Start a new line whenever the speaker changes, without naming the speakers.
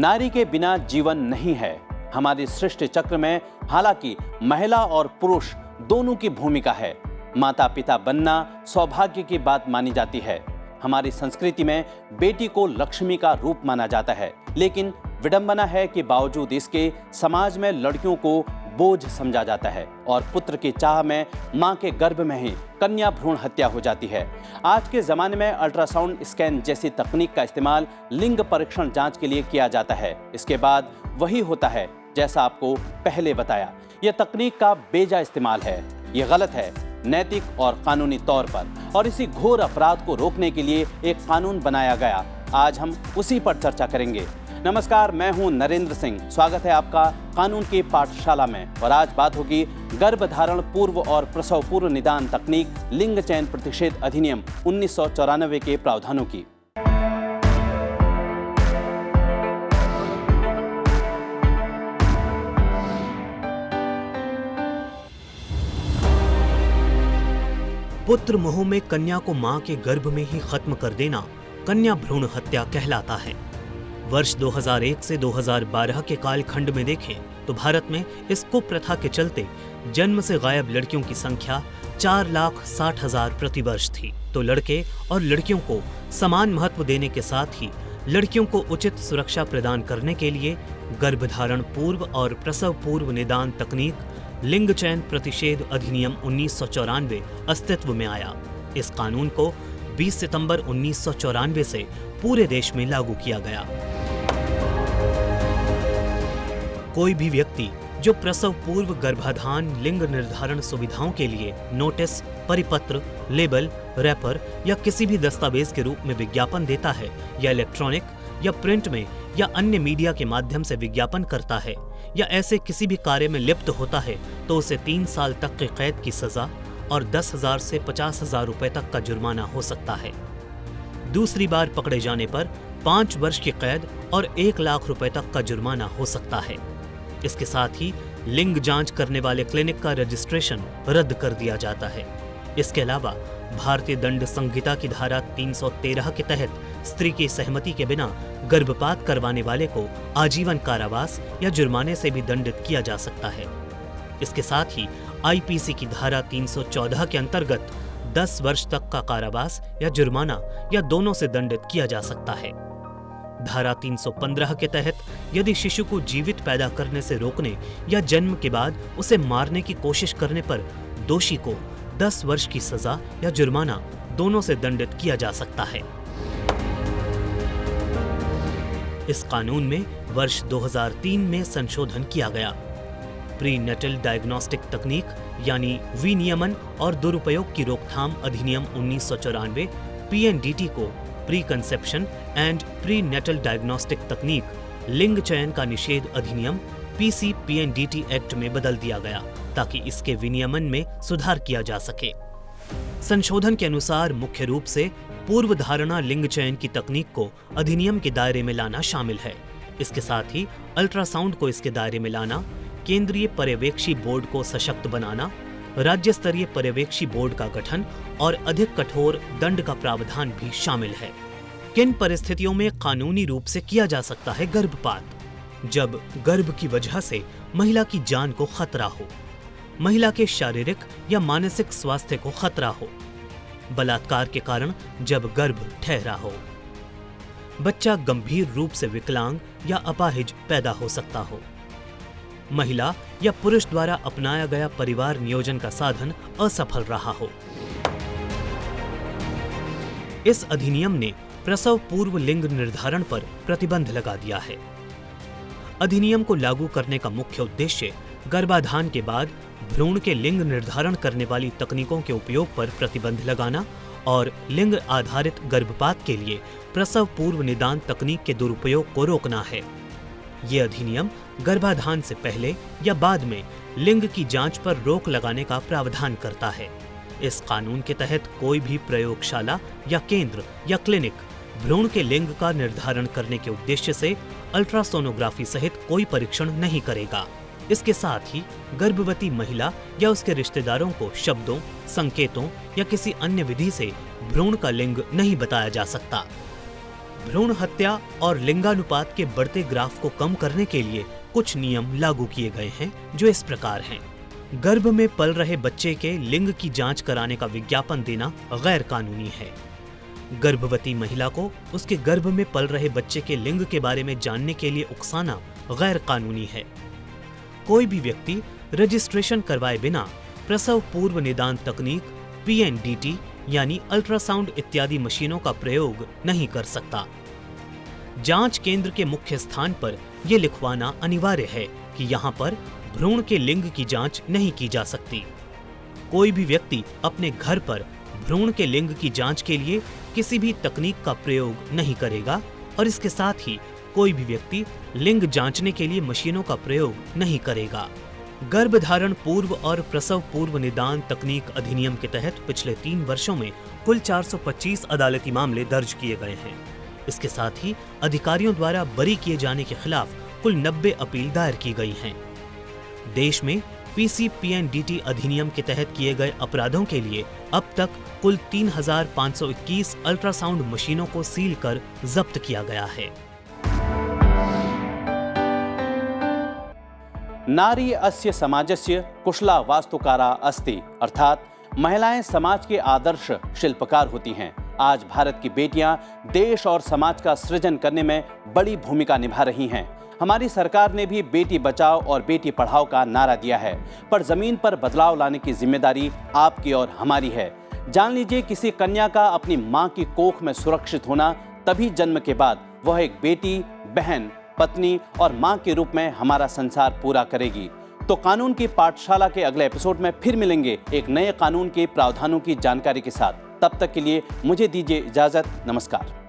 नारी के बिना जीवन नहीं है। हमारी सृष्टि चक्र में हालांकि महिला और पुरुष दोनों की भूमिका है। माता पिता बनना सौभाग्य की बात मानी जाती है। हमारी संस्कृति में बेटी को लक्ष्मी का रूप माना जाता है, लेकिन विडंबना है कि बावजूद इसके समाज में लड़कियों को बोझ समझा जाता है और पुत्र की चाह में मां के गर्भ में ही कन्या भ्रूण हत्या हो जाती है। आज के जमाने में अल्ट्रासाउंड स्कैन जैसी तकनीक का इस्तेमाल लिंग परीक्षण जांच के लिए किया जाता है। इसके बाद वही होता है जैसा आपको पहले बताया। यह तकनीक का बेजा इस्तेमाल है। ये गलत है, नैतिक और कानूनी तौर पर, और इसी घोर अपराध को रोकने के लिए एक कानून बनाया गया। आज हम उसी पर चर्चा करेंगे। नमस्कार, मैं हूं नरेंद्र सिंह। स्वागत है आपका कानून की पाठशाला में। और आज बात होगी गर्भधारण पूर्व और प्रसव पूर्व निदान तकनीक लिंग चयन प्रतिषेध अधिनियम 1994 के प्रावधानों की।
पुत्र मोह में कन्या को मां के गर्भ में ही खत्म कर देना कन्या भ्रूण हत्या कहलाता है। वर्ष 2001 से 2012 के कालखंड में देखें तो भारत में इस कुप्रथा के चलते जन्म से गायब लड़कियों की संख्या 4,60,000 प्रति वर्ष थी। तो लड़के और लड़कियों को समान महत्व देने के साथ ही लड़कियों को उचित सुरक्षा प्रदान करने के लिए गर्भधारण पूर्व और प्रसव पूर्व निदान तकनीक लिंग चयन प्रतिषेध अधिनियम 1994 अस्तित्व में आया। इस कानून को 20 सितंबर 1994 से पूरे देश में लागू किया गया। कोई भी व्यक्ति जो प्रसव पूर्व गर्भाधान लिंग निर्धारण सुविधाओं के लिए नोटिस, परिपत्र, लेबल, रैपर या किसी भी दस्तावेज के रूप में विज्ञापन देता है या इलेक्ट्रॉनिक या प्रिंट में या अन्य मीडिया के माध्यम से विज्ञापन करता है या ऐसे किसी भी कार्य में लिप्त होता है तो उसे 3 साल तक की कैद की सजा और 10,000 से 50,000 रुपए तक का जुर्माना हो सकता है। दूसरी बार पकड़े जाने पर 5 वर्ष की कैद और 1 लाख रुपए तक का जुर्माना हो सकता है। इसके साथ ही लिंग जांच करने वाले क्लिनिक का रजिस्ट्रेशन रद्द कर दिया जाता है। इसके अलावा भारतीय दंड संहिता की धारा 313 के तहत स्त्री की सहमति के बिना गर्भपात करवाने वाले को आजीवन कारावास या जुर्माने से भी दंडित किया जा सकता है। इसके साथ ही आईपीसी की धारा 314 के अंतर्गत 10 वर्ष तक का कारावास या जुर्माना या दोनों से दंडित किया जा सकता है। धारा 315 के तहत यदि शिशु को जीवित पैदा करने से रोकने या जन्म के बाद उसे मारने की कोशिश करने पर दोषी को 10 वर्ष की सजा या जुर्माना दोनों से दंडित किया जा सकता है। इस कानून में वर्ष 2003 में संशोधन किया गया। प्री नेटल डायग्नोस्टिक तकनीक यानी विनियमन और दुरुपयोग की रोकथाम अधिनियम 1994 पीएनडीटी को pre conception and pre natal diagnostic तकनीक लिंग चयन का निषेध अधिनियम पीसी पीएनडीटी एक्ट में बदल दिया गया ताकि इसके विनियमन में सुधार किया जा सके। संशोधन के अनुसार मुख्य रूप से पूर्व धारणा लिंग चयन की तकनीक को अधिनियम के दायरे में लाना शामिल है। इसके साथ ही अल्ट्रासाउंड को इसके दायरे में लाना, केंद्रीय पर्यवेक्षी बोर्ड को सशक्त बनाना, राज्य स्तरीय पर्यवेक्षी बोर्ड का गठन और अधिक कठोर दंड का प्रावधान भी शामिल है। किन परिस्थितियों में कानूनी रूप से किया जा सकता है गर्भपात? जब गर्भ की वजह से महिला की जान को खतरा हो, महिला के शारीरिक या मानसिक स्वास्थ्य को खतरा हो, बलात्कार के कारण जब गर्भ ठहरा हो, बच्चा गंभीर रूप से विकलांग या अपाहिज पैदा हो सकता हो, महिला या पुरुष द्वारा अपनाया गया परिवार नियोजन का साधन असफल रहा हो। इस अधिनियम ने प्रसव पूर्व लिंग निर्धारण पर प्रतिबंध लगा दिया है। अधिनियम को लागू करने का मुख्य उद्देश्य गर्भाधान के बाद भ्रूण के लिंग निर्धारण करने वाली तकनीकों के उपयोग पर प्रतिबंध लगाना और लिंग आधारित गर्भपात के लिए प्रसव पूर्व निदान तकनीक के दुरुपयोग को रोकना है। ये अधिनियम गर्भाधान से पहले या बाद में लिंग की जांच पर रोक लगाने का प्रावधान करता है। इस कानून के तहत कोई भी प्रयोगशाला या केंद्र या क्लिनिक भ्रूण के लिंग का निर्धारण करने के उद्देश्य से अल्ट्रासोनोग्राफी सहित कोई परीक्षण नहीं करेगा। इसके साथ ही गर्भवती महिला या उसके रिश्तेदारों को शब्दों, संकेतों या किसी अन्य विधि से भ्रूण का लिंग नहीं बताया जा सकता। भ्रूण हत्या और लिंगानुपात के बढ़ते ग्राफ को कम करने के लिए कुछ नियम लागू किए गए हैं जो इस प्रकार हैं। गर्भ में पल रहे बच्चे के लिंग की जांच कराने का विज्ञापन देना गैर कानूनी है। गर्भवती महिला को उसके गर्भ में पल रहे बच्चे के लिंग के बारे में जानने के लिए उकसाना गैर कानूनी है। कोई भी व्यक्ति रजिस्ट्रेशन करवाए बिना प्रसव पूर्व निदान तकनीक PNDT यानी अल्ट्रासाउंड इत्यादि मशीनों का प्रयोग नहीं कर सकता। जांच केंद्र के मुख्य स्थान पर यह लिखवाना अनिवार्य है कि यहाँ पर भ्रूण के लिंग की जांच नहीं की जा सकती। कोई भी व्यक्ति अपने घर पर भ्रूण के लिंग की जांच के लिए किसी भी तकनीक का प्रयोग नहीं करेगा और इसके साथ ही कोई भी व्यक्ति लिंग जांचने के लिए मशीनों का प्रयोग नहीं करेगा। गर्भधारण पूर्व और प्रसव पूर्व निदान तकनीक अधिनियम के तहत पिछले 3 वर्षों में कुल 425 अदालती मामले दर्ज किए गए हैं। इसके साथ ही अधिकारियों द्वारा बरी किए जाने के खिलाफ कुल 90 अपील दायर की गई हैं। देश में PCPNDT अधिनियम के तहत किए गए अपराधों के लिए अब तक कुल 3,521 अल्ट्रासाउंड मशीनों को सील कर जब्त किया गया है।
नारी अस्य समाजस्य कुशला वास्तुकारा अस्ति, अर्थात महिलाएं समाज के आदर्श शिल्पकार होती हैं। आज भारत की बेटियां देश और समाज का सृजन करने में बड़ी भूमिका निभा रही हैं। हमारी सरकार ने भी बेटी बचाओ और बेटी पढ़ाओ का नारा दिया है, पर जमीन पर बदलाव लाने की जिम्मेदारी आपकी और हमारी है। जान लीजिए, किसी कन्या का अपनी मां की कोख में सुरक्षित होना तभी जन्म के बाद वह एक बेटी, बहन, पत्नी और मां के रूप में हमारा संसार पूरा करेगी। तो कानून की पाठशाला के अगले एपिसोड में फिर मिलेंगे एक नए कानून के प्रावधानों की जानकारी के साथ। तब तक के लिए मुझे दीजिए इजाजत। नमस्कार।